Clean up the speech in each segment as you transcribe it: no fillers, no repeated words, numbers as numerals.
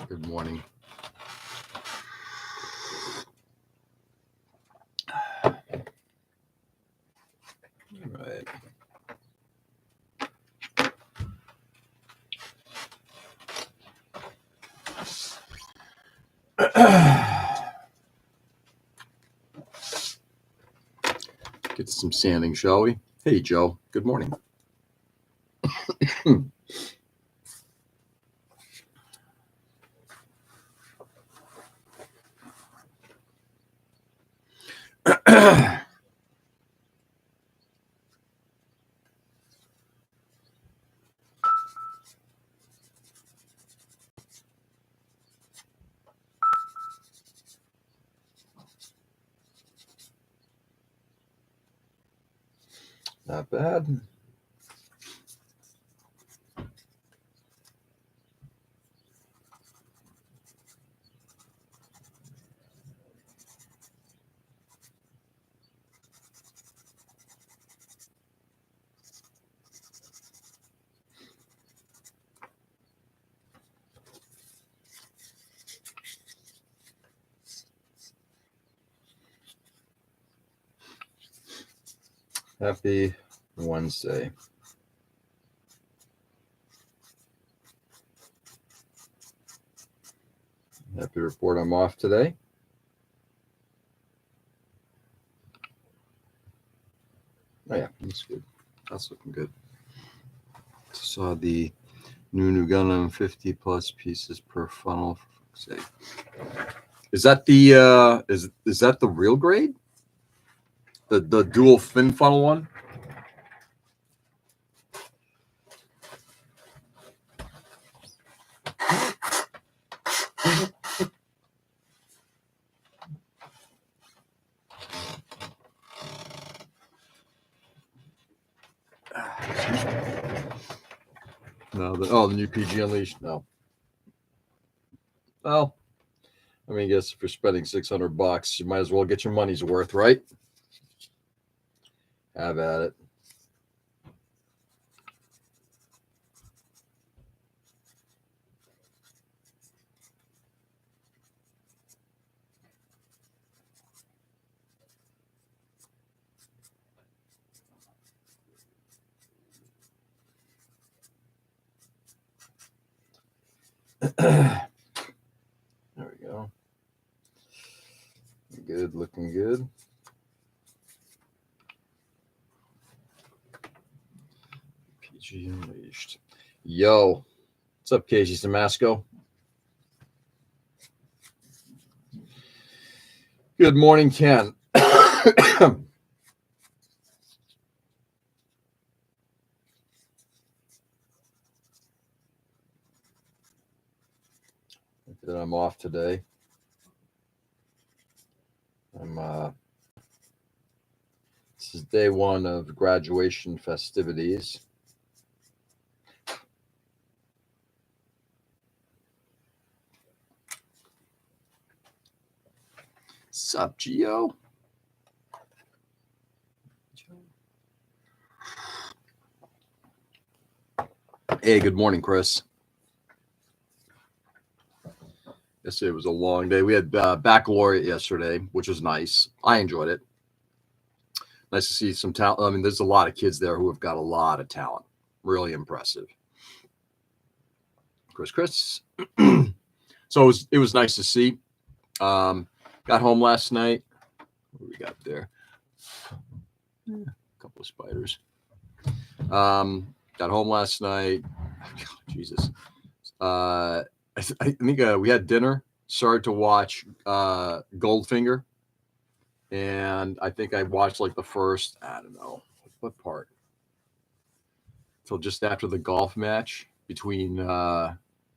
Good morning. All right. Get some sanding, shall we? Hey, Joe. Good morning. Not bad. Happy Wednesday. Happy to report I'm off today. Oh, yeah, that's good. That's looking good. Saw the new Gundam 50 plus pieces per funnel. For fuck's sake. Is that the is that the real grade? The dual fin funnel one? No, the new PG Unleashed. No. Well, I mean, I guess if you're spending $600, you might as well get your money's worth, right? Have at it. There we go. Good, looking good. PG Unleashed. Yo, what's up, Casey Samasco? Good morning, Ken. That I'm off today. This is day one of graduation festivities. Sup, Gio? Hey, good morning, Chris. Yesterday was a long day. We had baccalaureate yesterday, which was nice. I enjoyed it. Nice to see some talent. I mean, there's a lot of kids there who have got a lot of talent. Really impressive. Chris. So it was nice to see. Got home last night. What do we got there? A couple of spiders. Got home last night. Oh, Jesus. I think we had dinner. Started to watch Goldfinger. And I think I watched like the first, I don't know, what part? Till just after the golf match between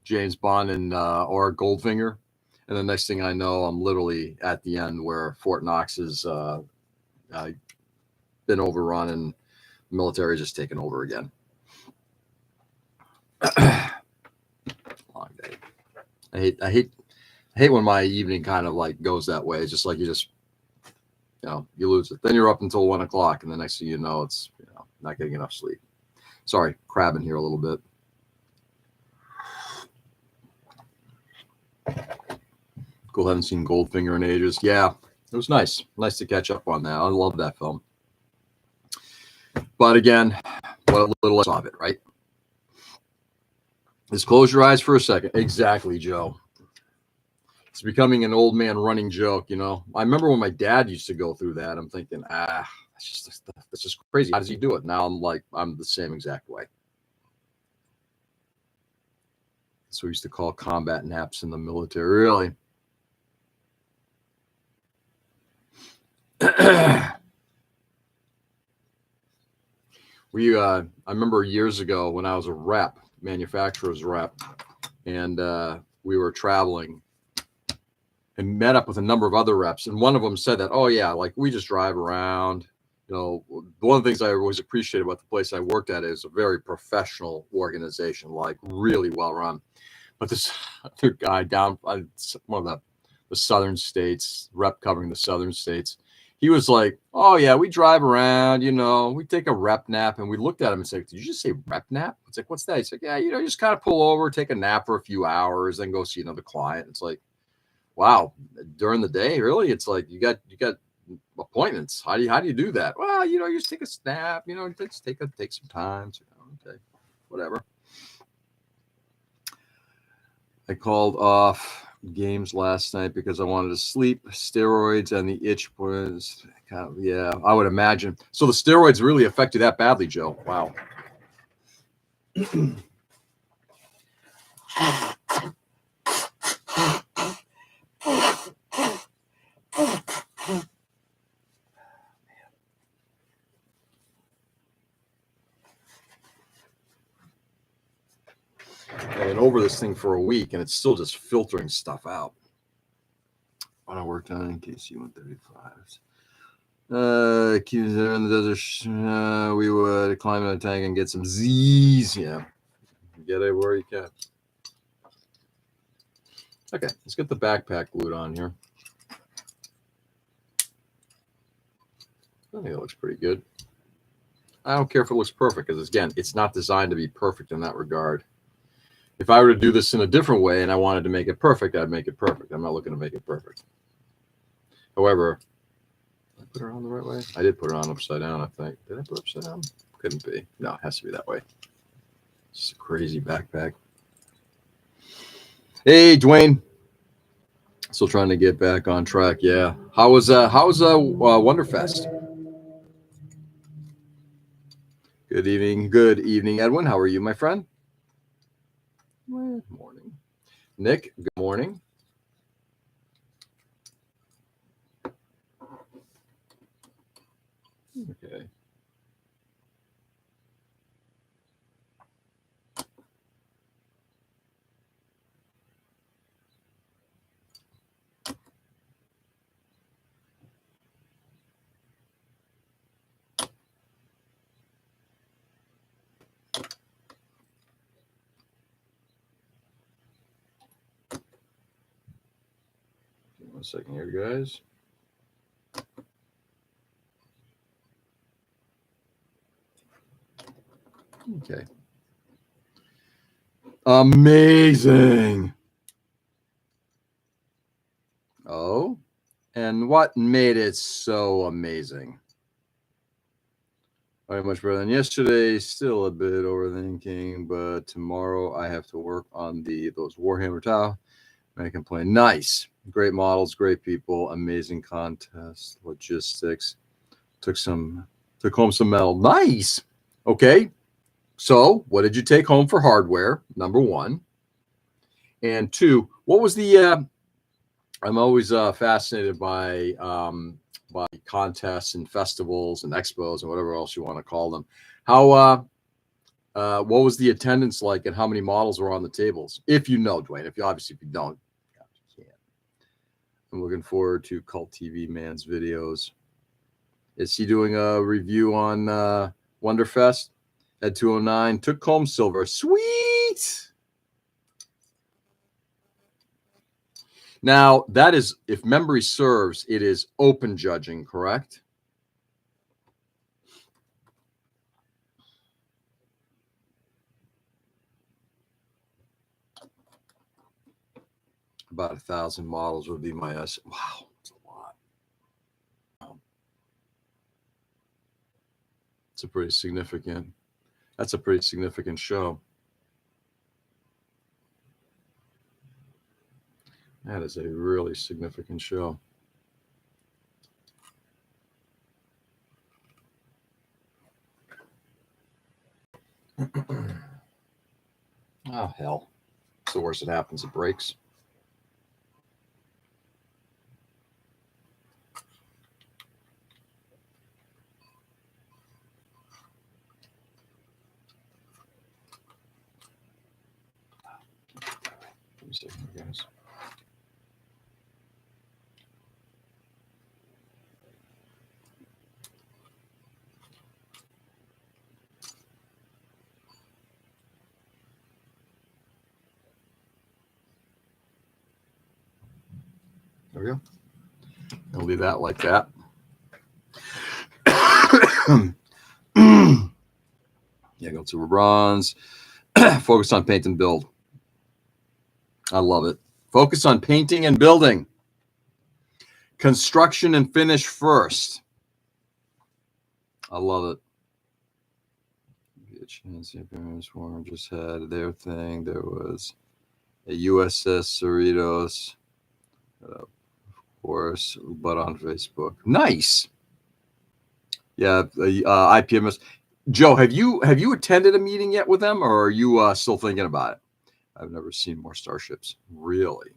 James Bond and Aura Goldfinger. And the next thing I know, I'm literally at the end where Fort Knox has been overrun and the military is just taken over again. Long day. I hate when my evening kind of like goes that way. It's just like you lose it. Then you're up until 1 o'clock, and the next thing you know, it's not getting enough sleep. Sorry, crabbing here a little bit. Cool. Haven't seen Goldfinger in ages. Yeah, it was nice. Nice to catch up on that. I love that film. But again, what a little of it, right? Just close your eyes for a second. Exactly, Joe. It's becoming an old man running joke, you know. I remember when my dad used to go through that. I'm thinking, that's just crazy. How does he do it? Now I'm the same exact way. So we used to call combat naps in the military. Really? I remember years ago when I was a rep, manufacturer's rep, and we were traveling and met up with a number of other reps. And one of them said that, oh yeah, like we just drive around. You know, one of the things I always appreciate about the place I worked at is a very professional organization, like really well run. But this other guy down one of the southern states, rep covering the southern states, he was like, oh yeah, we drive around, you know, we take a rep nap. And we looked at him and said, did you just say rep nap? It's like, what's that? He's like, yeah, you know, you just kind of pull over, take a nap for a few hours, then go see another client. It's like, wow, during the day, really? It's like you got appointments. How do you do that? Well, you know, you just take a snap, you know, just take some time. So, okay, whatever. I called off games last night because I wanted to sleep. Steroids and the itch was kind of, yeah, I would imagine. So the steroids really affect you that badly, Joe. Wow. I've been over this thing for a week and it's still just filtering stuff out. When I worked on KC 135s. In the desert, we would climb in a tank and get some Z's. Yeah. Get it where you can. Okay, let's get the backpack glued on here. I think it looks pretty good. I don't care if it looks perfect because, again, it's not designed to be perfect in that regard. If I were to do this in a different way and I wanted to make it perfect, I'd make it perfect. I'm not looking to make it perfect. However, did I put it on the right way? I did put it on upside down, I think. Did I put it upside down? Couldn't be. No, it has to be that way. It's a crazy backpack. Hey, Dwayne. Still trying to get back on track. Yeah. How was Wonderfest? Good evening. Good evening, Edwin. How are you, my friend? Good morning. Nick, good morning. Okay. One second here, guys. Okay. Amazing. Oh, and what made it so amazing? Very much better than yesterday. Still a bit overthinking, but tomorrow I have to work on those Warhammer Tau. I can play. Nice. Great models, great people, amazing contest, logistics. Took home some metal. Nice. Okay. So what did you take home for hardware? Number one. And two, what was the I'm always fascinated by contests and festivals and expos and whatever else you want to call them. How what was the attendance like and how many models were on the tables? If you know, Dwayne. If you don't, you can't. I'm looking forward to Cult TV Man's videos. Is he doing a review on Wonderfest? At 209, took home silver. Sweet. Now, that is, if memory serves, it is open judging, correct? About 1,000 models would be my estimate. Wow, that's a lot. It's a pretty significant. That's a pretty significant show. That is a really significant show. Oh, hell. It's the worst that happens. It breaks. Give me a second, guys. There we go. I'll leave that like that. Yeah, go to bronze. Focus on paint and build. I love it. Focus on painting and building. Construction and finish first. I love it. Be a chance. The appearance Warner just had their thing. There was a USS Cerritos, of course, but on Facebook. Nice. Yeah, IPMS. Joe, have you attended a meeting yet with them, or are you still thinking about it? I've never seen more starships. Really?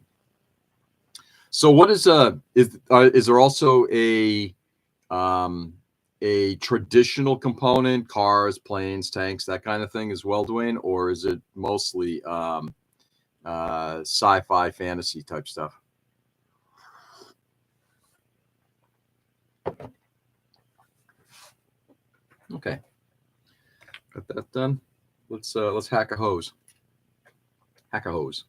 So, what is there also a traditional component, cars, planes, tanks, that kind of thing as well, Dwayne, or is it mostly sci-fi, fantasy type stuff? Okay, got that done. Let's hack a hose. Hack a hose.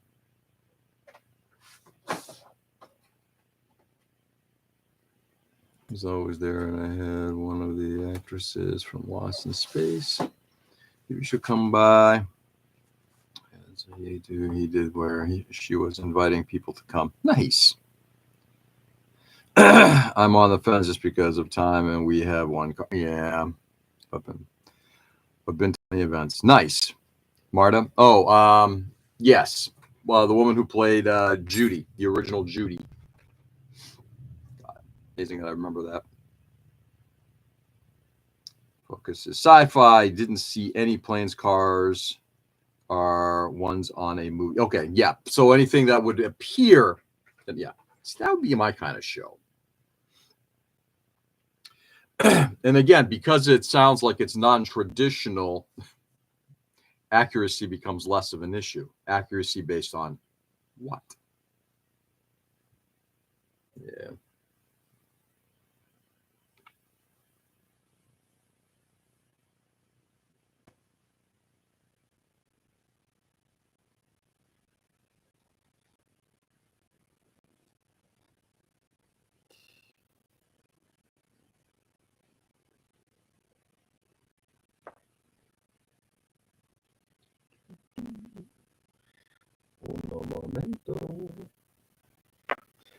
Was always there, and I had one of the actresses from Lost in Space. Maybe she'll come by. So he did where she was inviting people to come. Nice. I'm on the fence just because of time, and we have one. Yeah, I've been to many events. Nice, Marta. Oh, yes. Well, the woman who played Judy, the original Judy. Amazing that I remember that. Focus is sci-fi. Didn't see any planes, cars, are ones on a movie. Okay, yeah. So anything that would appear, yeah, that would be my kind of show. And again, because it sounds like it's non-traditional, accuracy becomes less of an issue. Accuracy based on what? Yeah.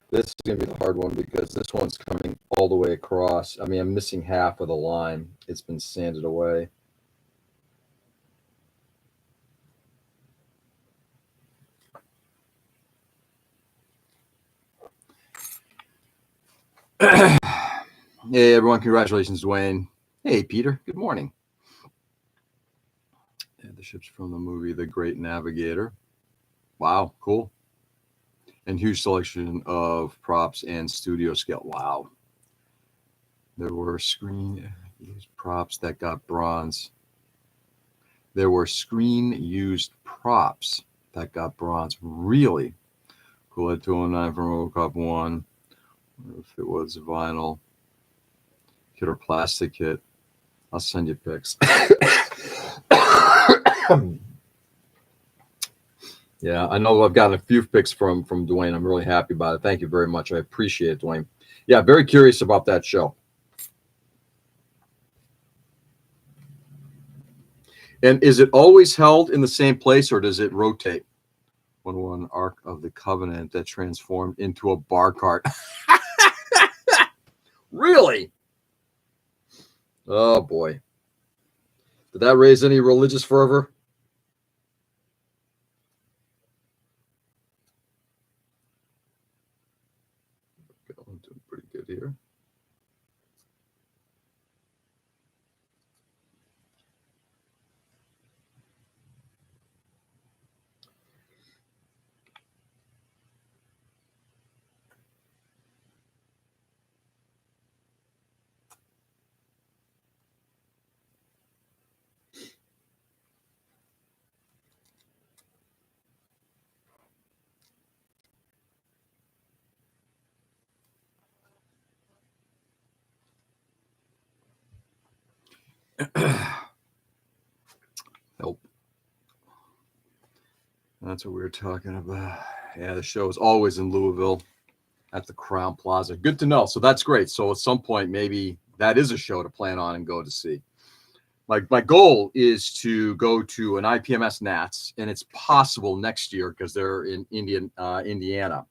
This is going to be the hard one because this one's coming all the way across. I mean, I'm missing half of the line. It's been sanded away. Hey, everyone. Congratulations, Dwayne. Hey, Peter. Good morning. Yeah, the ship's from the movie The Great Navigator. Wow, cool. And huge selection of props and studio scale. Wow. There were screen used props that got bronze. There were screen used props that got bronze. Really? Cool at 209 from RoboCop 1. If it was vinyl kit or plastic kit, I'll send you pics. Yeah, I know I've gotten a few pics from Dwayne. I'm really happy about it. Thank you very much. I appreciate it, Dwayne. Yeah, very curious about that show. And is it always held in the same place, or does it rotate? 1 Ark of the Covenant that transformed into a bar cart. Really? Oh boy. Did that raise any religious fervor? I'm doing pretty good here. Nope. That's what we were talking about. Yeah, the show is always in Louisville at the Crown Plaza. Good to know. So that's great. So at some point, maybe that is a show to plan on and go to see. My goal is to go to an IPMS Nats, and it's possible next year because they're in Indiana.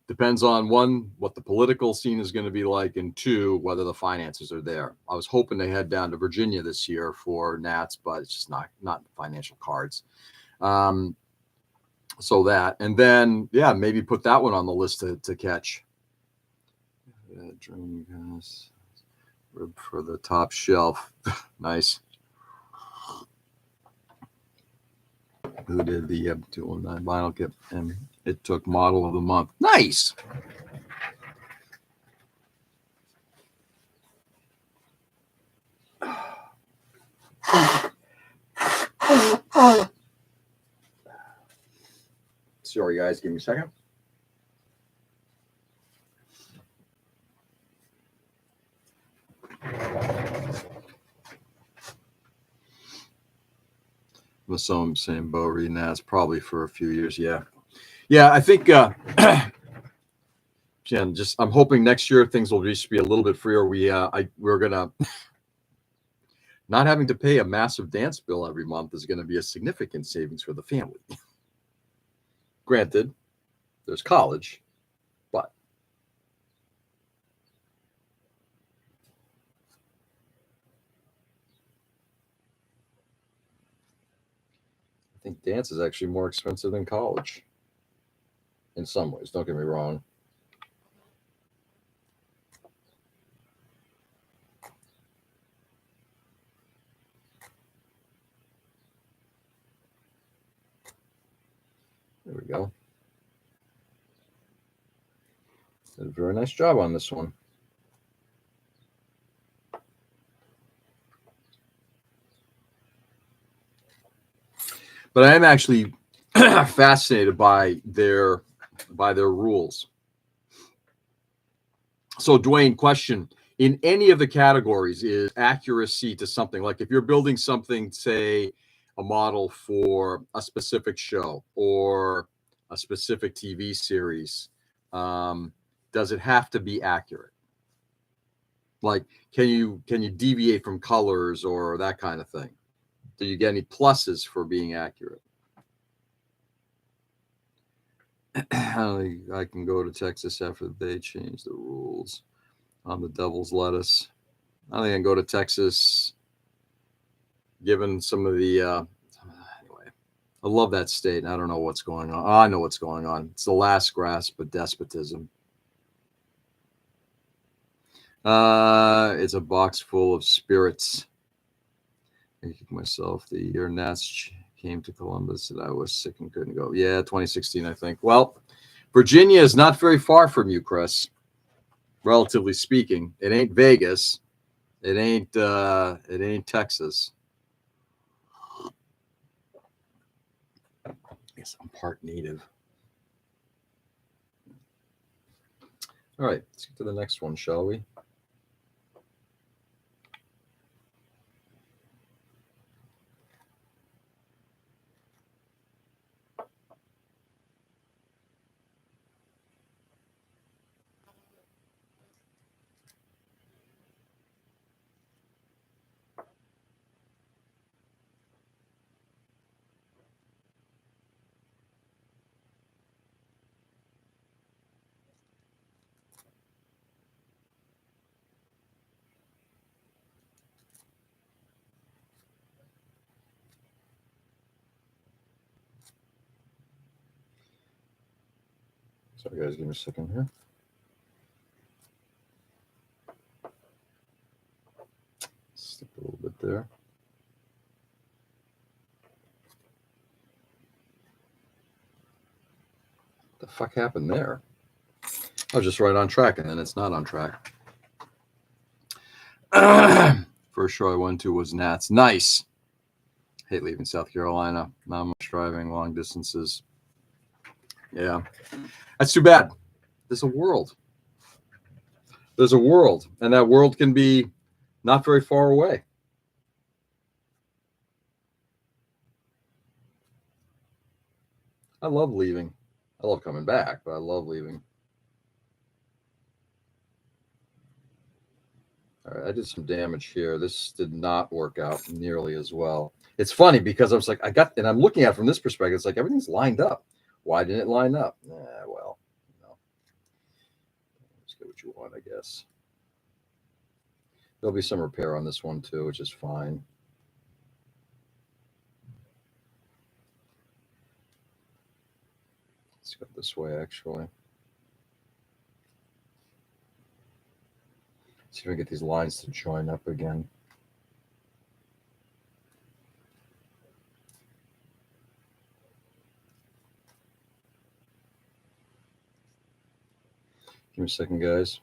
Depends on one, what the political scene is going to be like, and two, whether the finances are there. I was hoping to head down to Virginia this year for Nats, but it's just not financial cards. So that, and then yeah, maybe put that one on the list to catch. Dreamcast rib for the top shelf. Nice. Who did the 209 vinyl kit? And it took model of the month. Nice. Sorry, guys. Give me a second. With some same boat reading that, probably for a few years. Yeah. I think Jen, just I'm hoping next year things will just be a little bit freer. We're gonna not having to pay a massive dance bill every month is going to be a significant savings for the family. Granted, there's college, but I think dance is actually more expensive than college in some ways. Don't get me wrong. There we go. Did a very nice job on this one. But I am actually fascinated by their rules. So, Dwayne, question: in any of the categories, is accuracy to something, like if you're building something, say a model for a specific show or a specific TV series, does it have to be accurate? Like, can you deviate from colors or that kind of thing? Do you get any pluses for being accurate? I can go to Texas after they change the rules on the devil's lettuce. I think I can go to Texas, given some of the anyway. I love that state, and I don't know what's going on. I know what's going on. It's the last grasp of despotism. It's a box full of spirits. I kicked myself the year Nats came to Columbus and I was sick and couldn't go. Yeah, 2016, I think. Well, Virginia is not very far from you, Chris. Relatively speaking, it ain't Vegas. It ain't Texas. I guess I'm part native. All right, let's get to the next one, shall we? Sorry, guys, give me a second here. Stick a little bit there. What the fuck happened there? I was just right on track, and then it's not on track. First show I went to was Nats. Nice. Hate leaving South Carolina. Not much driving, long distances. Yeah. That's too bad. There's a world. There's a world, and that world can be not very far away. I love leaving. I love coming back, but I love leaving. All right, I did some damage here. This did not work out nearly as well. It's funny because I was like, and I'm looking at it from this perspective. It's like everything's lined up. Why didn't it line up? Well, no. Let's get what you want, I guess. There'll be some repair on this one too, which is fine. Let's go this way, actually. See if I can get these lines to join up again. Give me a second, guys.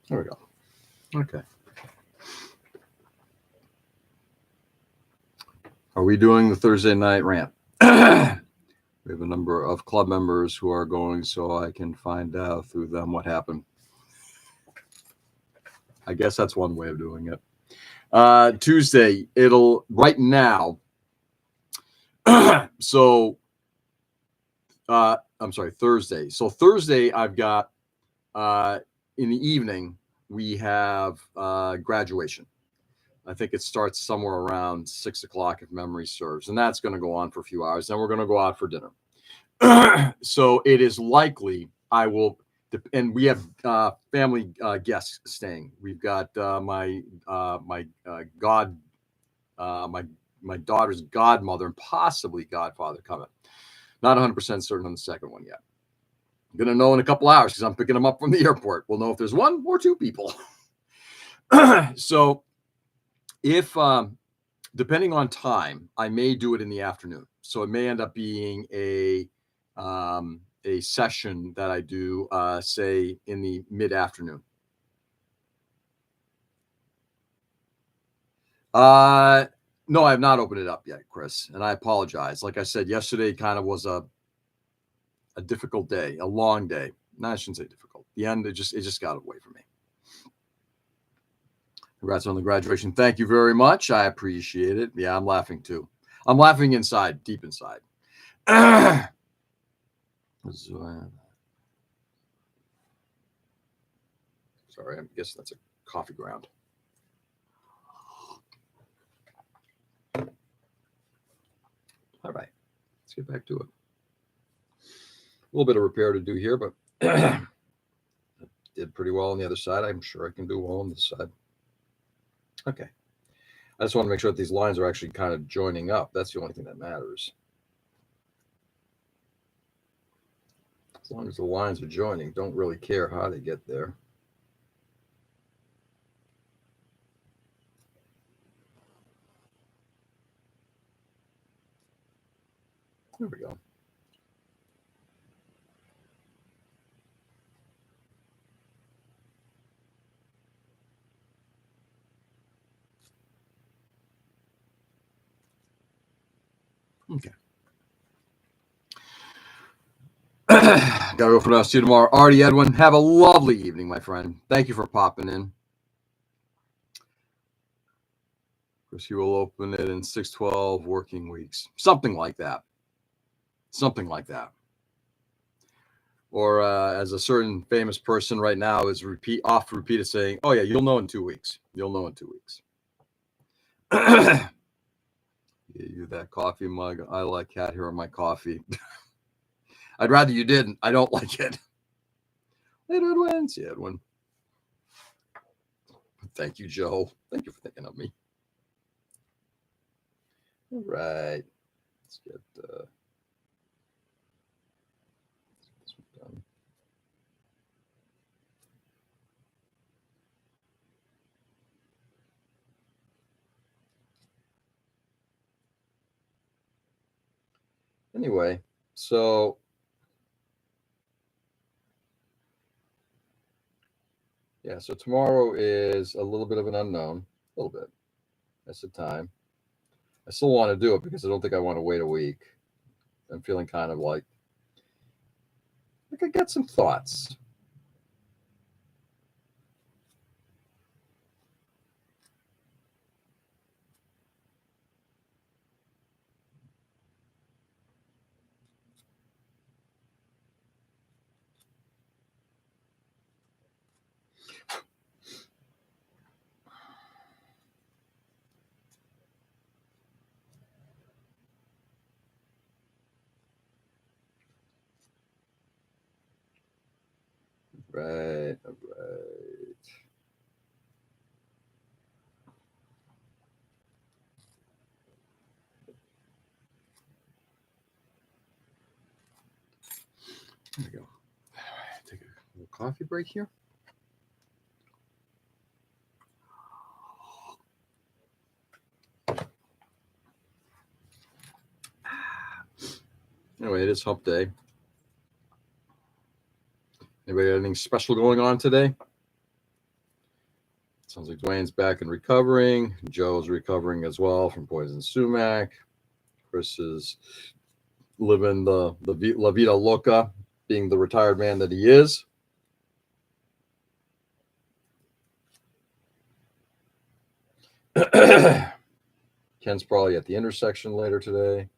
There we go. Okay. Are we doing the Thursday night rant? We have a number of club members who are going, so I can find out through them what happened. I guess that's one way of doing it. Tuesday, right now. So, I'm sorry, Thursday. So Thursday, I've got in the evening, we have graduation. I think it starts somewhere around 6 o'clock, if memory serves. And that's going to go on for a few hours. Then we're going to go out for dinner. So it is likely I will, and we have family guests staying. We've got my daughter's godmother and possibly godfather coming. Not 100% certain on the second one yet. I'm going to know in a couple hours because I'm picking them up from the airport. We'll know if there's one or two people. So if, depending on time, I may do it in the afternoon. So it may end up being a session that I do, say, in the mid-afternoon. No, I have not opened it up yet, Chris, and I apologize. Like I said, yesterday kind of was a difficult day, a long day. No, I shouldn't say difficult. The end, it just got away from me. Congrats on the graduation. Thank you very much. I appreciate it. Yeah, I'm laughing too. I'm laughing inside, deep inside. Sorry, I guess that's a coffee ground. All right, let's get back to it. A little bit of repair to do here, but did pretty well on the other side. I'm sure I can do well on this side. Okay. I just want to make sure that these lines are actually kind of joining up. That's the only thing that matters. As long as the lines are joining, don't really care how they get there. There we go. Okay. Gotta go for now. See you tomorrow. Artie, Edwin, have a lovely evening, my friend. Thank you for popping in. Of course, you will open it in 6-12 working weeks. Something like that. Something like that. Or as a certain famous person right now is repeated saying, "Oh yeah, you'll know in 2 weeks. You'll know in 2 weeks." You that coffee mug. I like cat hair on my coffee. I'd rather you didn't. I don't like it. Hey, Edwin. See Edwin. Thank you, Joe. Thank you for thinking of me. All right. Let's get this one done. Anyway, so yeah, so tomorrow is a little bit of an unknown. A little bit. That's the time. I still want to do it because I don't think I want to wait a week. I'm feeling kind of like I got some thoughts. Right, all right. There we go. Take a little coffee break here. Anyway, it is hump day. Anybody got anything special going on today? Sounds like Dwayne's back and recovering. Joe's recovering as well from poison sumac. Chris is living the La Vida Loca, being the retired man that he is. Ken's probably at the intersection later today.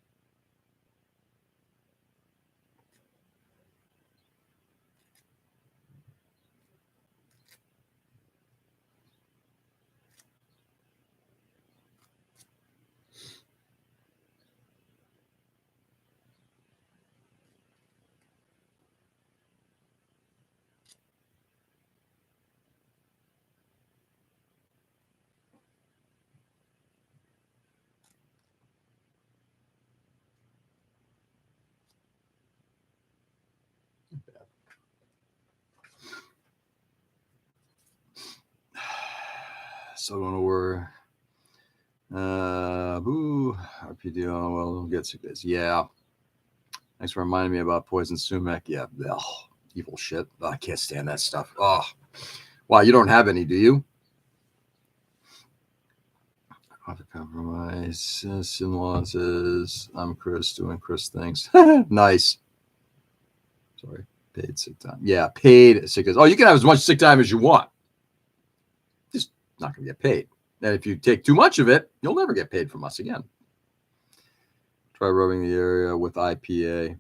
So I don't know where. Boo. RPDO. Well, we'll get to this. Yeah. Thanks for reminding me about poison sumac. Yeah. Ugh, evil shit. Oh, I can't stand that stuff. Oh. Wow, you don't have any, do you? Auto compromise. In-laws says, I'm Chris doing Chris things. Nice. Sorry. Paid sick time. Yeah, paid sick time. Oh, you can have as much sick time as you want. Just not going to get paid. And if you take too much of it, you'll never get paid from us again. Try rubbing the area with IPA.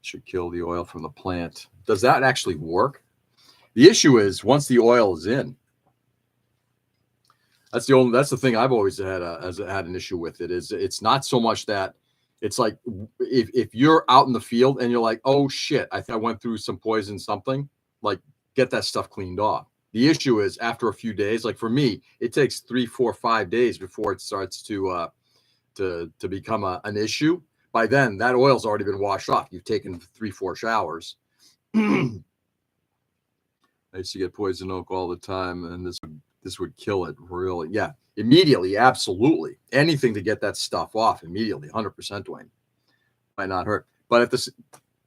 Should kill the oil from the plant. Does that actually work? The issue is once the oil is in. That's the thing I've always had an issue with it is it's not so much that it's like if you're out in the field and you're like, oh shit, I think I went through some poison something, like get that stuff cleaned off. The issue is after a few days, like for me, it takes 3, 4, 5 days before it starts to become an issue. By then, that oil's already been washed off. You've taken 3, 4 showers. I used to get poison oak all the time, and this would kill it, really. Yeah, immediately, absolutely. Anything to get that stuff off immediately, 100%, Dwayne. Might not hurt. But if this,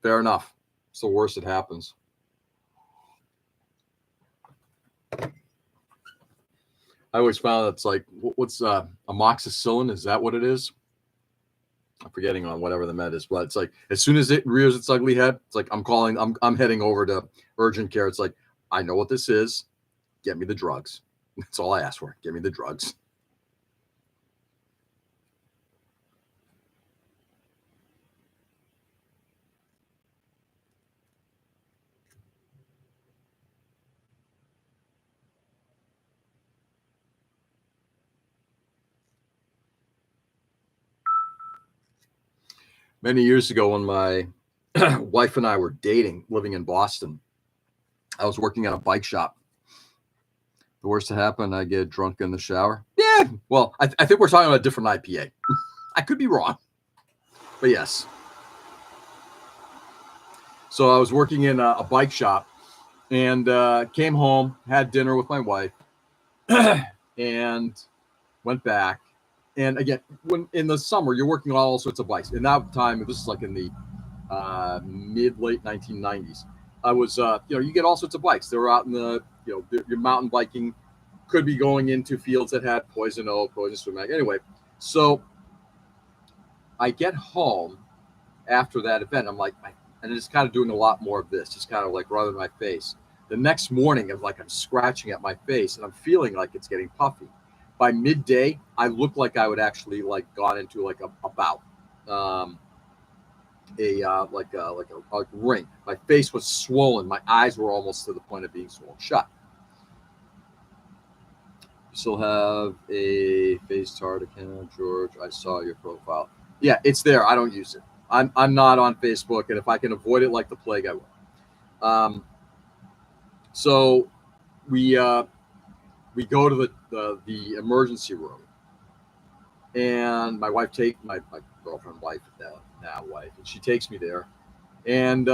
fair enough. It's the worst that happens. I always found it's like, what's amoxicillin? Is that what it is? I'm forgetting on whatever the med is, but it's like as soon as it rears its ugly head, it's like I'm heading over to urgent care. It's like, I know what this is. Get me the drugs. That's all I ask for. Give me the drugs. Many years ago when my wife and I were dating, living in Boston, I was working at a bike shop. The worst that happened, I get drunk in the shower. Yeah, well, I think we're talking about a different IPA. I could be wrong, but yes. So I was working in a bike shop and came home, had dinner with my wife, and went back. And again, when in the summer, you're working on all sorts of bikes. In that time, this is like in the late 1990s. I was, you get all sorts of bikes. They were out in the, your mountain biking, could be going into fields that had poison oak, poison sumac. Anyway, so I get home after that event. I'm like, and it's kind of doing a lot more of this, just kind of like rubbing my face. The next morning, I'm scratching at my face, and I'm feeling like it's getting puffy. By midday, I looked like I would actually like gone into like a bout. A ring. My face was swollen. My eyes were almost to the point of being swollen shut. You still have a FaceTard account, George? I saw your profile. Yeah, it's there. I don't use it. I'm not on Facebook, and if I can avoid it like the plague, I will. So we go to the emergency room, and my wife my girlfriend wife now wife, and she takes me there, and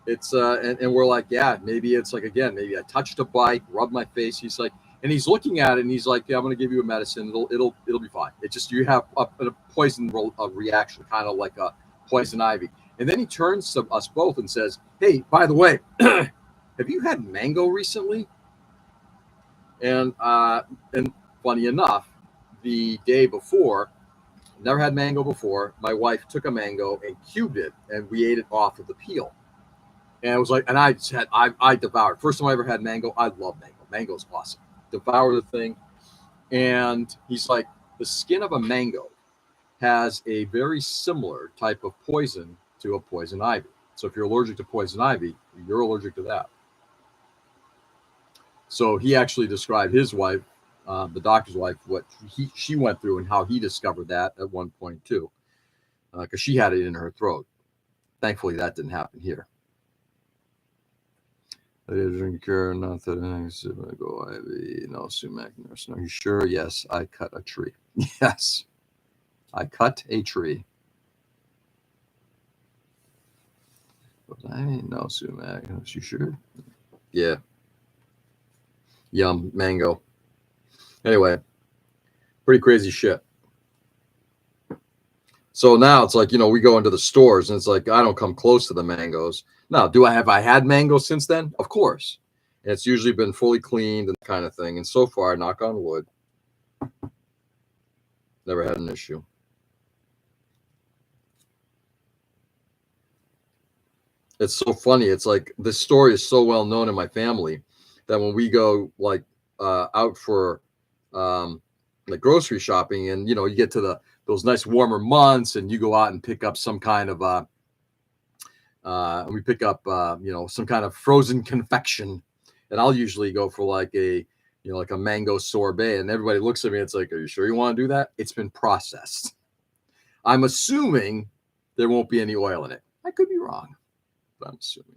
it's and we're like, yeah, maybe it's like, again, maybe I touched a bike, rubbed my face. He's like, and he's looking at it, and he's like, yeah, I'm going to give you a medicine. It'll be fine. It's just you have a poison reaction, kind of like a poison ivy. And then he turns to us both and says, hey, by the way, have you had mango recently? And funny enough, the day before, never had mango before, my wife took a mango and cubed it, and we ate it off of the peel. And it was like, and I devoured. First time I ever had mango. I love mango. Mango's awesome. Devour the thing. And he's like, the skin of a mango has a very similar type of poison to a poison ivy. So if you're allergic to poison ivy, you're allergic to that. So he actually described his wife, the doctor's wife, what she went through and how he discovered that at one point too, because she had it in her throat. Thankfully, that didn't happen here. I did drink cure, not that I go ivy, no sumac nurse. No, you sure? Yes, I cut a tree. Yes, I cut a tree. But I ain't no sumac. You sure? Yeah. Yum, mango. Anyway, pretty crazy shit. So now it's like, we go into the stores and it's like, I don't come close to the mangoes. Now, have I had mango since then? Of course. And it's usually been fully cleaned and that kind of thing. And so far, knock on wood, never had an issue. It's so funny. It's like this story is so well known in my family that when we go like out for like grocery shopping, and you get to those nice warmer months, and you go out and pick up some kind of we pick up some kind of frozen confection, and I'll usually go for like a like a mango sorbet, and everybody looks at me. It's like, are you sure you want to do that? It's been processed. I'm assuming there won't be any oil in it. I could be wrong, but I'm assuming.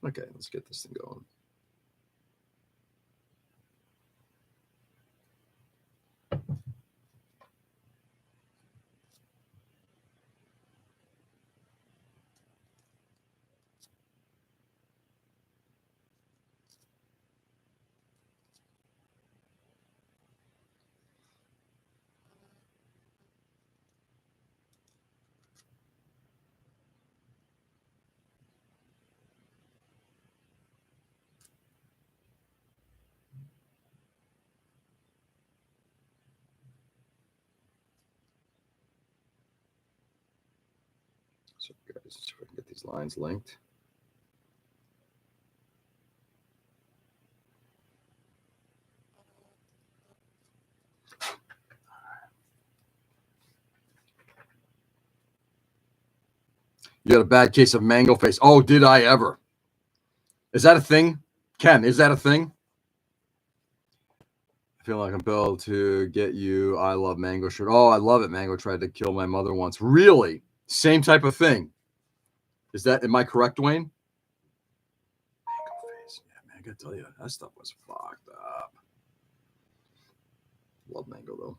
Okay, let's get this thing going. So guys, let's see if I can get these lines linked. You had a bad case of mango face. Oh, did I ever? Is that a thing? Ken, is that a thing? Feeling compelled to get you I love Mango shirt. Oh, I love it. Mango tried to kill my mother once. Really? Same type of thing. Am I correct, Dwayne? Mango face. Yeah, man, I gotta tell you, that stuff was fucked up. Love Mango though.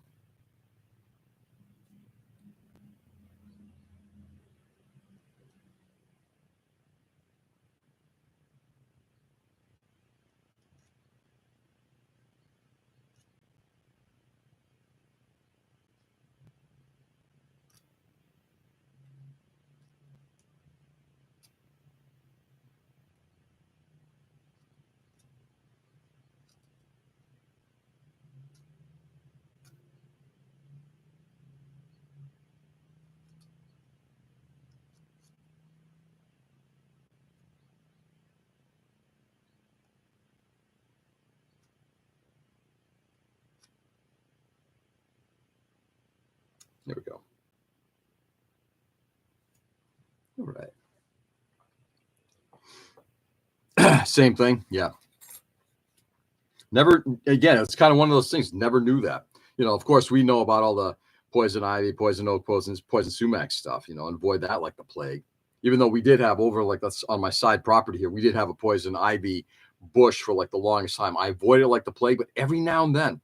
There we go. All right. Same thing. Yeah. Never, again, it's kind of one of those things. Never knew that. Of course, we know about all the poison ivy, poison oak, poison sumac stuff, and avoid that like the plague. Even though we did have that's on my side property here, we did have a poison ivy bush for like the longest time. I avoided it like the plague, but every now and then,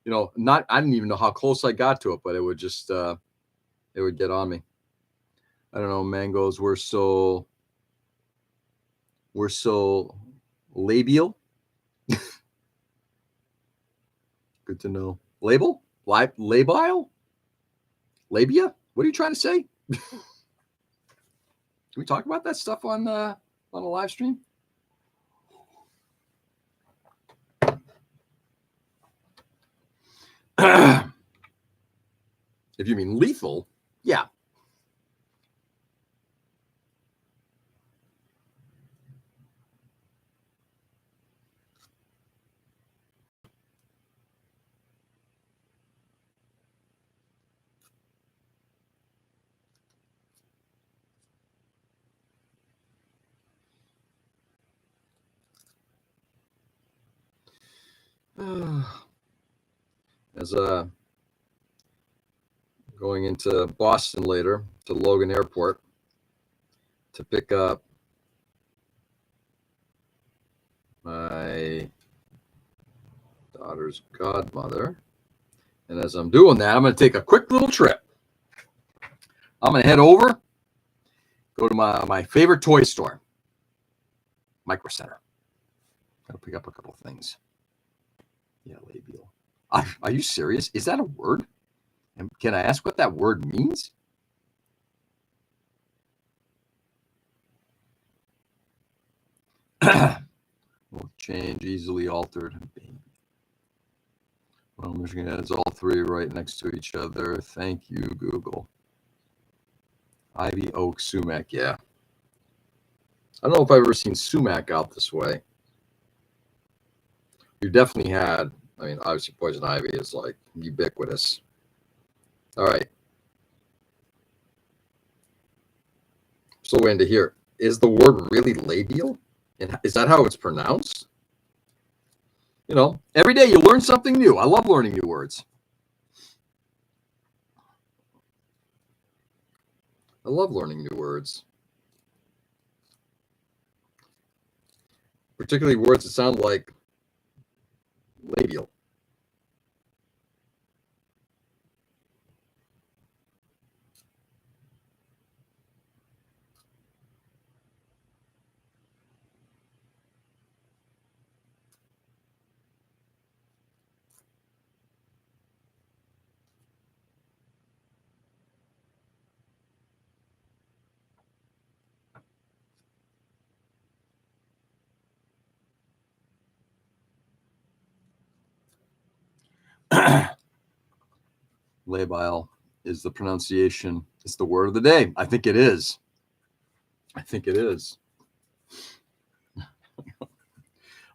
I didn't even know how close I got to it, but it would just, it would get on me. I don't know. Mangoes were so labial. Good to know. Labile? Labile? Labia? What are you trying to say? Can we talk about that stuff on a live stream? If you mean lethal, yeah. As going into Boston later to Logan Airport to pick up my daughter's godmother. And as I'm doing that, I'm going to take a quick little trip. I'm going to head over, go to my favorite toy store, Micro Center. I'll pick up a couple things. Yeah, labial. Are you serious? Is that a word? And can I ask what that word means? Will change, easily altered. Well, Michigan has all three right next to each other. Thank you, Google. Ivy, oak, sumac. Yeah. I don't know if I've ever seen sumac out this way. You definitely had. I mean, obviously, poison ivy is like ubiquitous. All right. So, into here, is the word really labial? And is that how it's pronounced? Every day you learn something new. I love learning new words. I love learning new words. Particularly words that sound like labial. Labile is the pronunciation. It's the word of the day. I think it is. I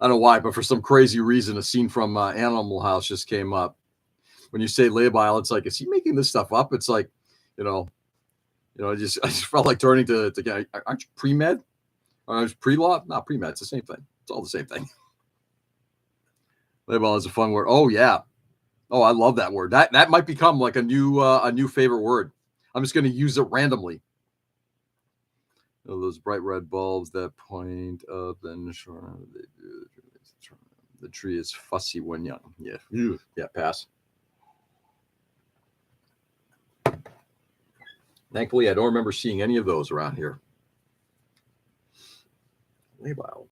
don't know why, but for some crazy reason, a scene from Animal House just came up. When you say labile, it's like, is he making this stuff up? It's like, I just felt like turning to aren't you pre-med? Or pre-law? Not pre-med. It's the same thing. It's all the same thing. Label is a fun word. Oh yeah. Oh, I love that word. That might become like a new favorite word. I'm just going to use it randomly. Those bright red bulbs that point up and the tree is fussy when young. Yeah. Yeah, pass. Thankfully, I don't remember seeing any of those around here. Labile.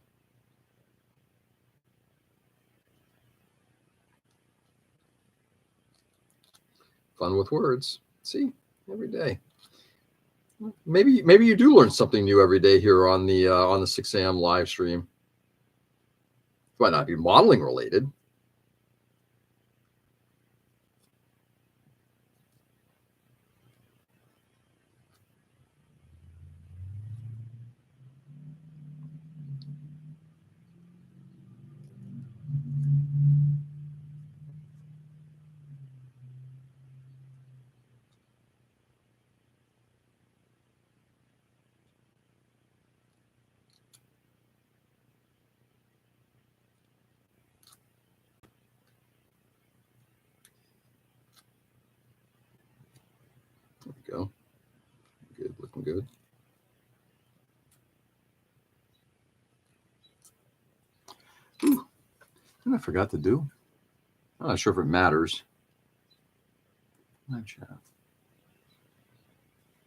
Fun with words. See, every day. Maybe you do learn something new every day here on the 6 a.m. live stream. It might not be modeling related. There we go. Good, looking good. Ooh, and I forgot to do. I'm not sure if it matters. Live chat.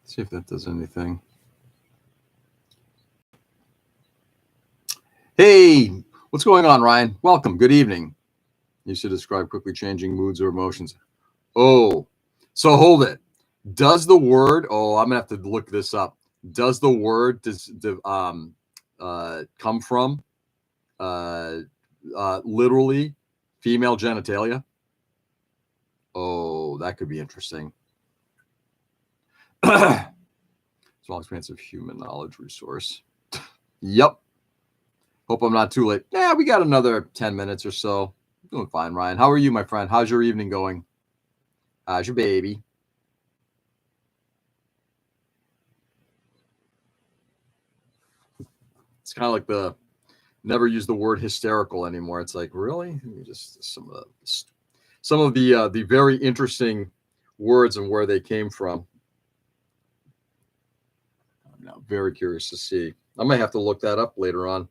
See if that does anything. Hey, what's going on, Ryan? Welcome. Good evening. You should describe quickly changing moods or emotions. Oh, so hold it. Does the word? Oh, I'm gonna have to look this up. Does the word come from literally female genitalia? Oh, that could be interesting. Small, expansive human knowledge resource. Yep. Hope I'm not too late. Yeah, we got another 10 minutes or so. Doing fine, Ryan. How are you, my friend? How's your evening going? How's your baby? It's kind of like the never use the word hysterical anymore. It's like, really? Just some of the very interesting words and where they came from. I'm now very curious to see. I might have to look that up later on.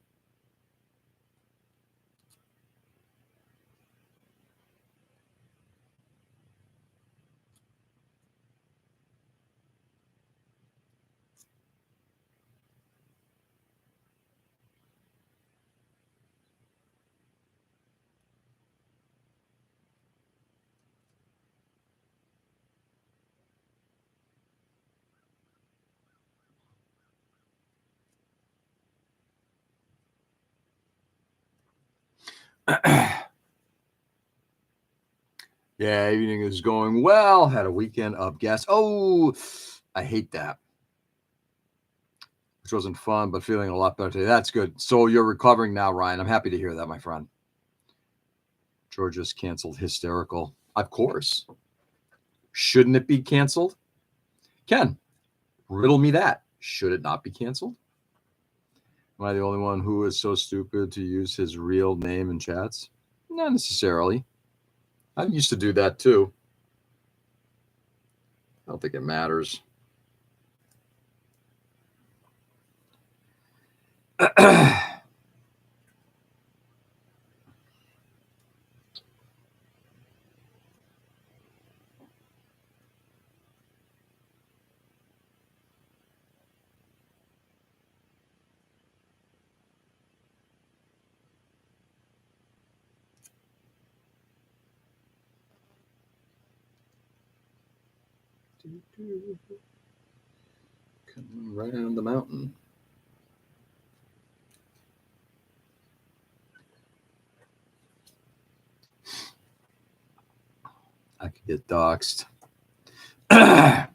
Yeah, evening is going well. Had a weekend of guests. Oh, I hate that. Which wasn't fun, but feeling a lot better today. That's good. So you're recovering now, Ryan. I'm happy to hear that, my friend. Georgia's canceled hysterical. Of course. Shouldn't it be canceled? Ken, riddle me that. Should it not be canceled? Am I the only one who is so stupid to use his real name in chats? Not necessarily. I used to do that too. I don't think it matters. Coming right down the mountain. I could get doxxed. That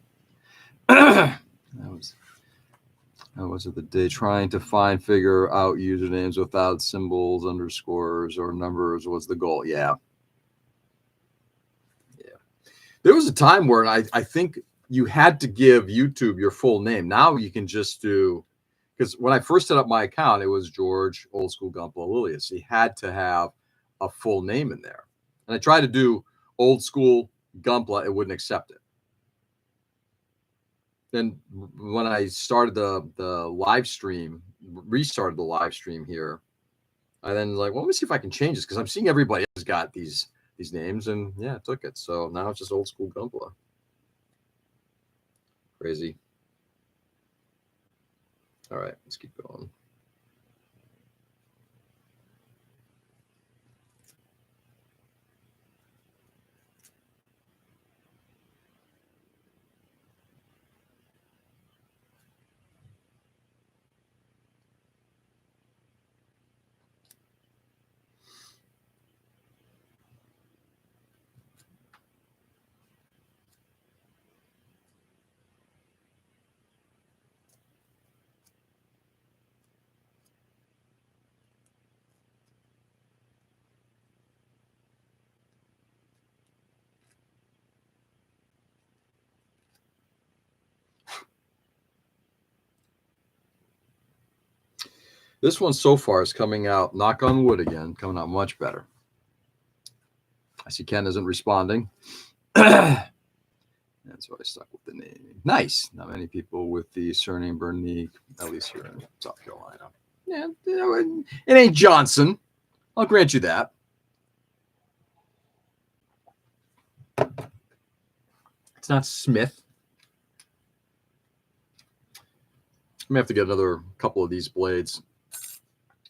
was the day trying to figure out usernames without symbols, underscores, or numbers was the goal. Yeah. There was a time where I think you had to give YouTube your full name. Now you can just do, because when I first set up my account, it was George Old School Gunpla Lilius. You had to have a full name in there. And I tried to do old school Gunpla, it wouldn't accept it. Then when I started the live stream, restarted the live stream here, I then like, well, let me see if I can change this because I'm seeing everybody has got these names, and yeah, it took it. So now it's just old school Gunpla. Crazy. All right, let's keep going. This one so far is coming out, knock on wood again, coming out much better. I see Ken isn't responding. And so I stuck with the name. Nice. Not many people with the surname Bernique, at least here in South Carolina. Yeah, it ain't Johnson. I'll grant you that. It's not Smith. I'm gonna have to get another couple of these blades.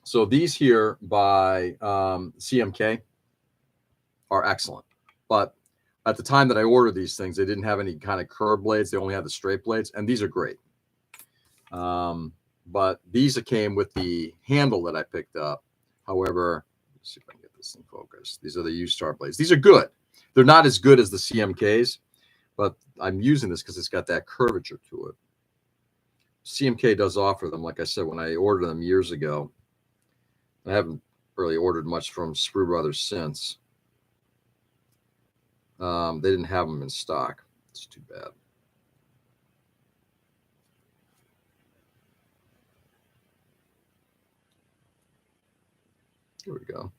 So these here by CMK are excellent, but at the time that I ordered these things, they didn't have any kind of curved blades. They only had the straight blades, and these are great. But these came with the handle that I picked up. However, let's see if I can get this thing focused. These are the U-Star blades. These are good. They're not as good as the CMKs, but I'm using this because it's got that curvature to it. CMK does offer them. Like I said, when I ordered them years ago, I haven't really ordered much from Sprue Brothers since. They didn't have them in stock. It's too bad. Here we go.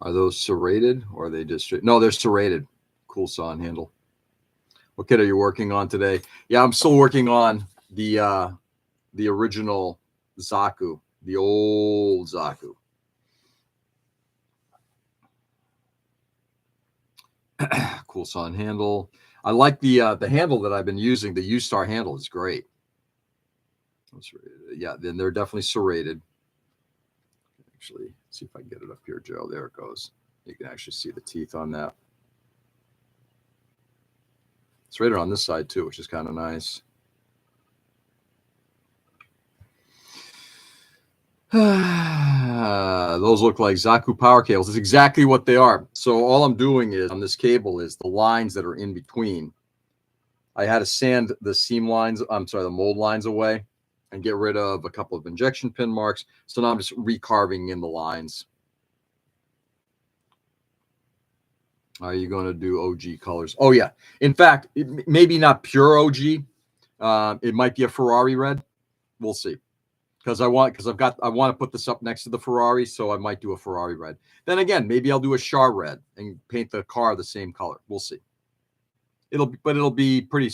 Are those serrated or are they just straight? No, they're serrated. Cool saw and handle. What kit are you working on today? Yeah, I'm still working on the original Zaku, the old Zaku. Cool saw and handle. I like the handle that I've been using. The U-Star handle is great. Yeah, then they're definitely serrated. Actually, see if I can get it up here, Joe. There it goes. You can actually see the teeth on that. It's right on this side too, which is kind of nice. Those look like Zaku power cables. That's exactly what they are. So all I'm doing is on this cable is the lines that are in between. I had to sand the seam lines, the mold lines away and get rid of a couple of injection pin marks. So now I'm just recarving in the lines. Are you going to do OG colors? Oh, yeah. In fact, maybe not pure OG. It might be a Ferrari red. We'll see. Because I want to put this up next to the Ferrari, so I might do a Ferrari red. Then again, maybe I'll do a Char red and paint the car the same color. We'll see. It'll be pretty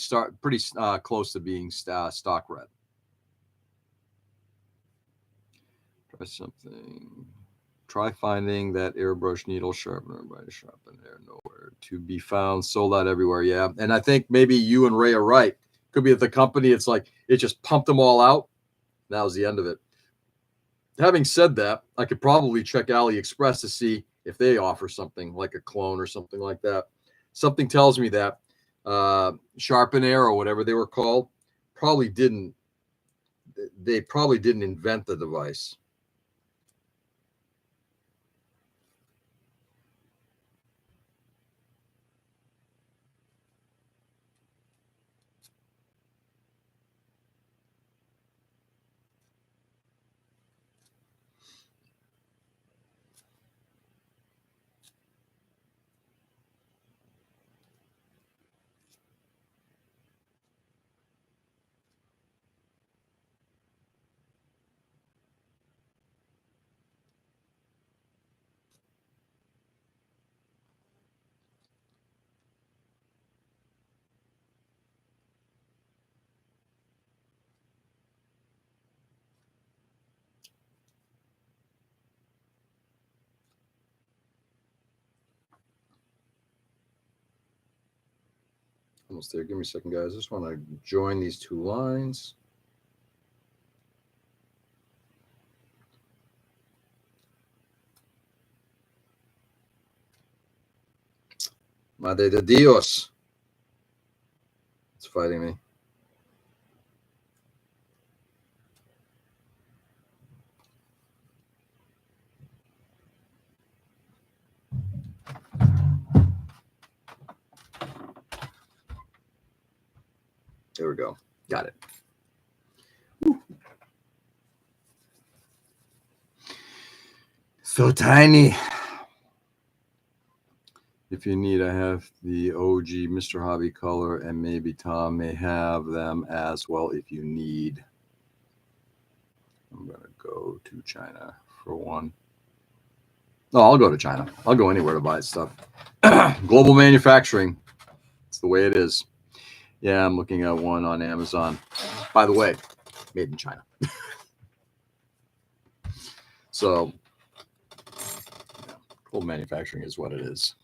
close to being stock red. Try something. Try finding that airbrush needle sharpener by sharpen there. Nowhere to be found. Sold out everywhere. Yeah, and I think maybe you and Ray are right. Could be at the company. It's like it just pumped them all out. That was the end of it. Having said that, I could probably check AliExpress to see if they offer something like a clone or something like that. Something tells me that Sharpenair or whatever they were called probably didn't invent the device. Almost there. Give me a second, guys. I just want to join these two lines. Madre de Dios. It's fighting me. There we go. Got it. Woo. So tiny. If you need, I have the OG Mr. Hobby color, and maybe Tom may have them as well if you need. I'm going to go to China for one. No, I'll go to China. I'll go anywhere to buy stuff. Global manufacturing. It's the way it is. Yeah, I'm looking at one on Amazon. By the way, made in China. So, yeah, global manufacturing is what it is.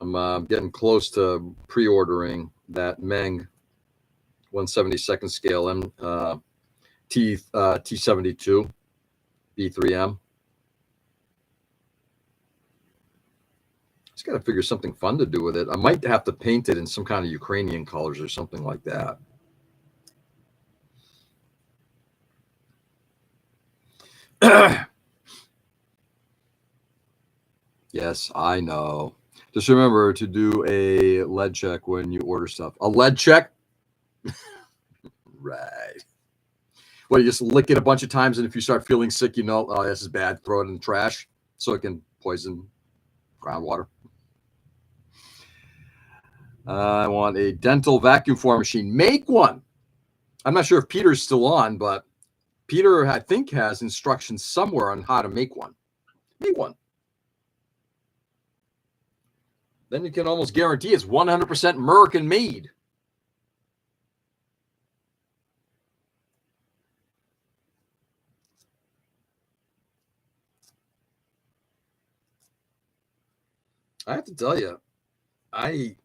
I'm getting close to pre-ordering that Meng 1/72 scale T72 B3M. Just got to figure something fun to do with it. I might have to paint it in some kind of Ukrainian colors or something like that. Yes, I know. Just remember to do a lead check when you order stuff. A lead check? Right. Well, you just lick it a bunch of times, and if you start feeling sick, you know, oh, this is bad. Throw it in the trash so it can poison groundwater. I want a dental vacuum form machine. Make one. I'm not sure if Peter's still on, but Peter, I think, has instructions somewhere on how to make one. Make one. Then you can almost guarantee it's 100% American made. I have to tell you, I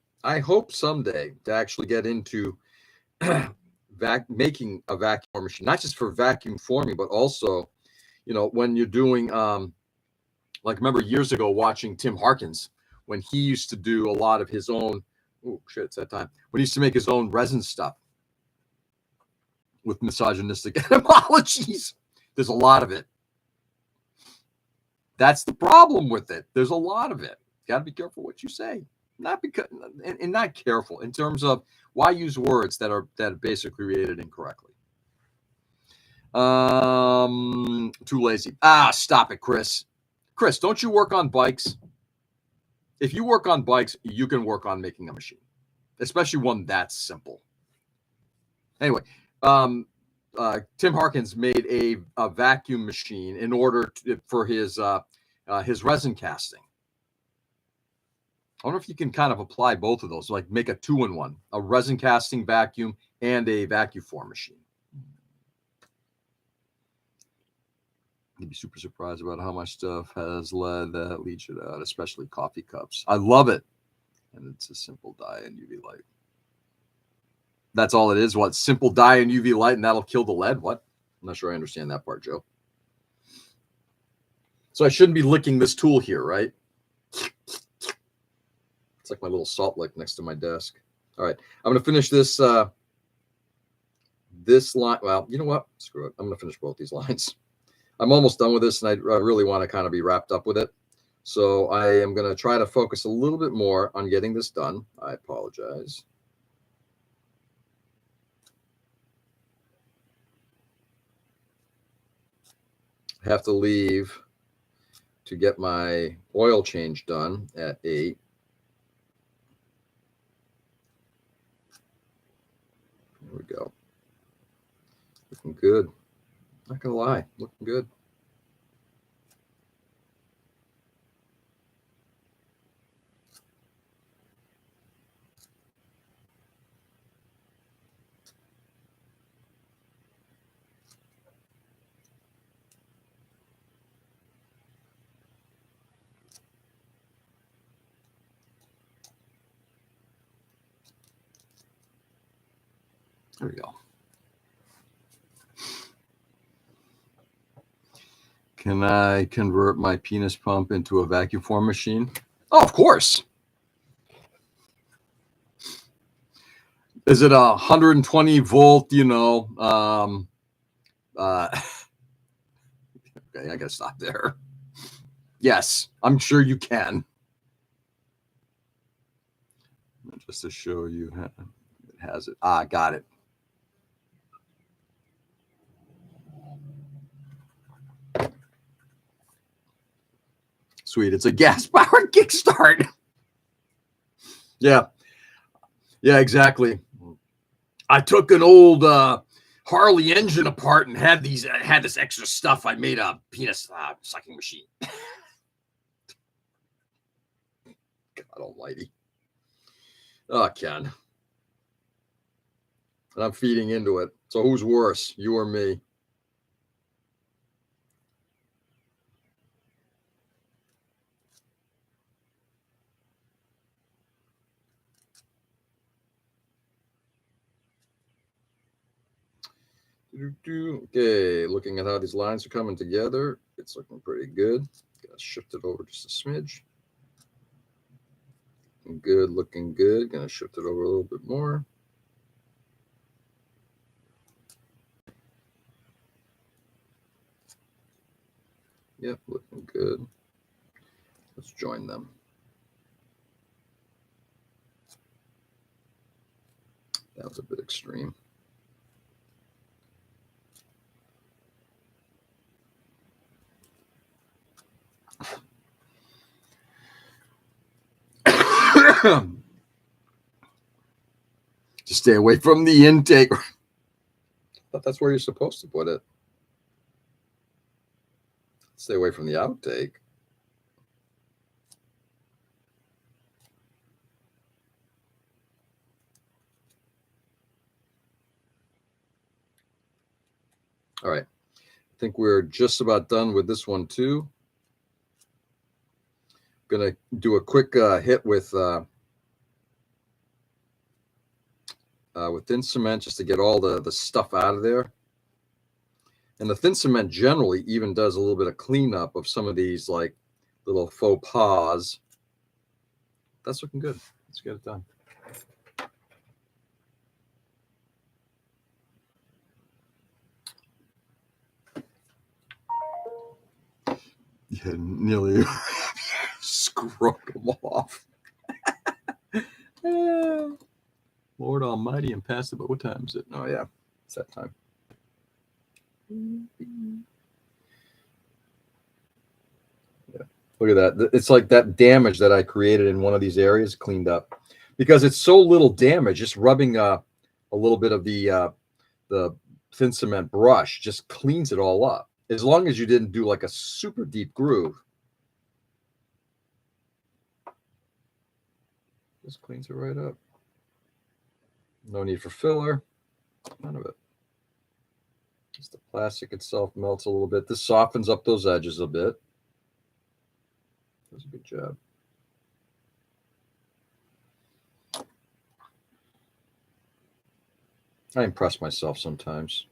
hope someday to actually get into making a vacuum machine, not just for vacuum forming, but also, you know, when you're doing, like, remember years ago watching Tim Harkins when he used to do a lot of his own. Oh shit, it's that time when he used to make his own resin stuff with misogynistic etymologies. There's a lot of it. That's the problem with it. There's a lot of it. Got to be careful what you say. Not because and not careful in terms of why use words that are basically created incorrectly. Too lazy. Stop it, Chris. Chris, don't you work on bikes? If you work on bikes, you can work on making a machine, especially one that's simple. Anyway, Tim Harkins made a vacuum machine in order for his resin casting. I wonder if you can kind of apply both of those, like make a 2-in-1, a resin casting vacuum and a vacuum form machine. You'd be super surprised about how much stuff has lead that leaches it out, especially coffee cups. I love it. And it's a simple dye and UV light. That's all it is. What? Simple dye and UV light, and that'll kill the lead? What? I'm not sure I understand that part, Joe. So I shouldn't be licking this tool here, right? It's like my little salt lick next to my desk. All right. I'm going to finish this this line. Well, you know what? Screw it. I'm going to finish both these lines. I'm almost done with this, and I really want to kind of be wrapped up with it. So I am going to try to focus a little bit more on getting this done. I apologize. I have to leave to get my oil change done at 8. There we go. Looking good. Not gonna lie, looking good. There we go. Can I convert my penis pump into a vacuum form machine? Oh, of course. Is it 120 volt, okay, I gotta stop there. Yes, I'm sure you can. Just to show you how it has it. Ah, got it. Sweet. It's a gas-powered kickstart. Yeah. Yeah, exactly. I took an old Harley engine apart and had this extra stuff. I made a penis sucking machine. God almighty. Oh, Ken. And I'm feeding into it. So who's worse, you or me? Okay, looking at how these lines are coming together, it's looking pretty good. Gotta shift it over just a smidge. Good, looking good. Gonna shift it over a little bit more. Yep, looking good. Let's join them. That was a bit extreme. Just stay away from the intake. But that's where you're supposed to put it. Stay away from the outtake. All right. I think we're just about done with this one too. Gonna do a quick hit with thin cement just to get all the stuff out of there. And the thin cement generally even does a little bit of cleanup of some of these like little faux pas. That's looking good. Let's get it done. Yeah, nearly screwed them off. Lord Almighty and past it, but what time is it? Oh yeah, it's that time. Yeah, look at that. It's like that damage that I created in one of these areas cleaned up because it's so little damage. Just rubbing a little bit of the thin cement brush just cleans it all up. As long as you didn't do like a super deep groove. Just cleans it right up. No need for filler. None of it. Just the plastic itself melts a little bit. This softens up those edges a bit. Does a good job. I impress myself sometimes.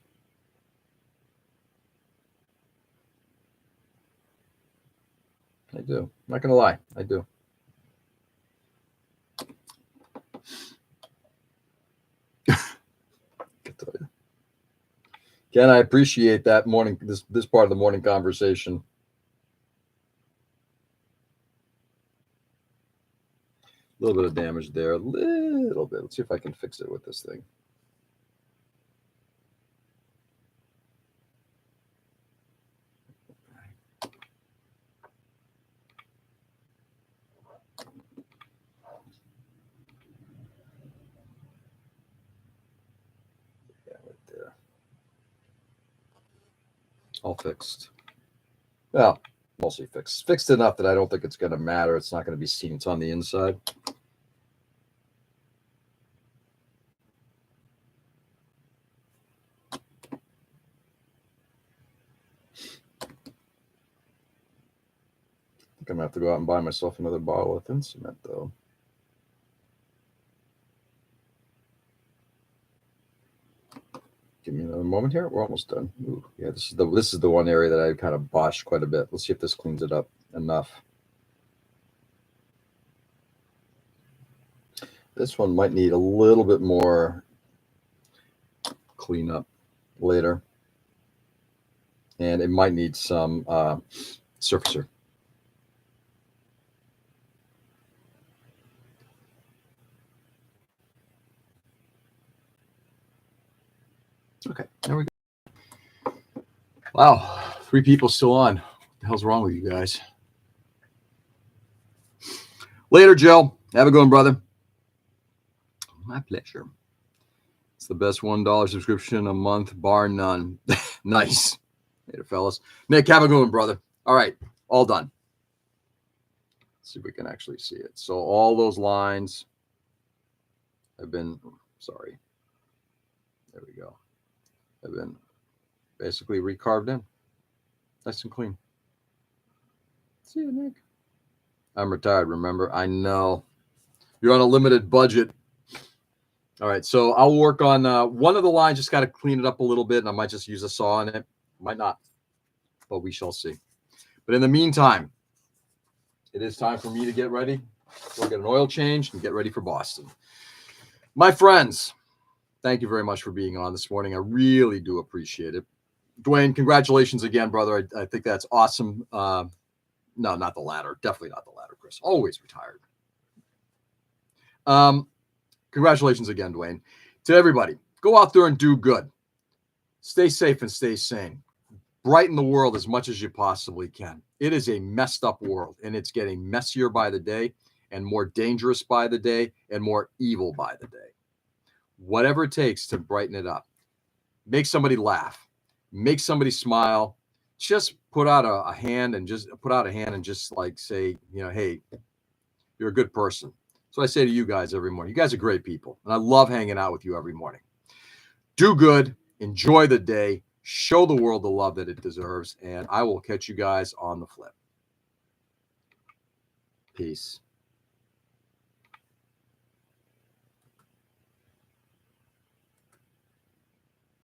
I do. I'm not going to lie. I do. Ken, I appreciate that morning, this part of the morning conversation. A little bit of damage there, a little bit. Let's see if I can fix it with this thing. Yeah, right there. All fixed. Well, mostly fixed. Fixed enough that I don't think it's going to matter. It's not going to be seen. It's on the inside. I think I'm going to have to go out and buy myself another bottle of thin cement, though. Give me another moment here. We're almost done. Ooh, yeah, this is the one area that I kind of botched quite a bit. Let's see if this cleans it up enough. This one might need a little bit more cleanup later. And it might need some surfacer. Okay, there we go. Wow, 3 people still on. What the hell's wrong with you guys? Later, Jill. Have a good one, brother. My pleasure. It's the best $1 subscription a month, bar none. Nice. Later, fellas. Nick, have a good one, brother. All right, all done. Let's see if we can actually see it. So all those lines have been, sorry. There we go. Have been basically recarved in. Nice and clean. See you, Nick. I'm retired, remember? I know. You're on a limited budget. All right, so I'll work on one of the lines, just got to clean it up a little bit, and I might just use a saw on it. Might not, but we shall see. But in the meantime, it is time for me to get ready. We'll get an oil change and get ready for Boston. My friends, thank you very much for being on this morning. I really do appreciate it. Dwayne, congratulations again, brother. I think that's awesome. No, not the latter. Definitely not the latter, Chris. Always retired. Congratulations again, Dwayne. To everybody, go out there and do good. Stay safe and stay sane. Brighten the world as much as you possibly can. It is a messed up world, and it's getting messier by the day and more dangerous by the day and more evil by the day. Whatever it takes to brighten it up. Make somebody laugh. Make somebody smile. Just put out a hand and just like say, hey, you're a good person. So I say to you guys every morning. You guys are great people, and I love hanging out with you every morning. Do good. Enjoy the day. Show the world the love that it deserves, and I will catch you guys on the flip. Peace.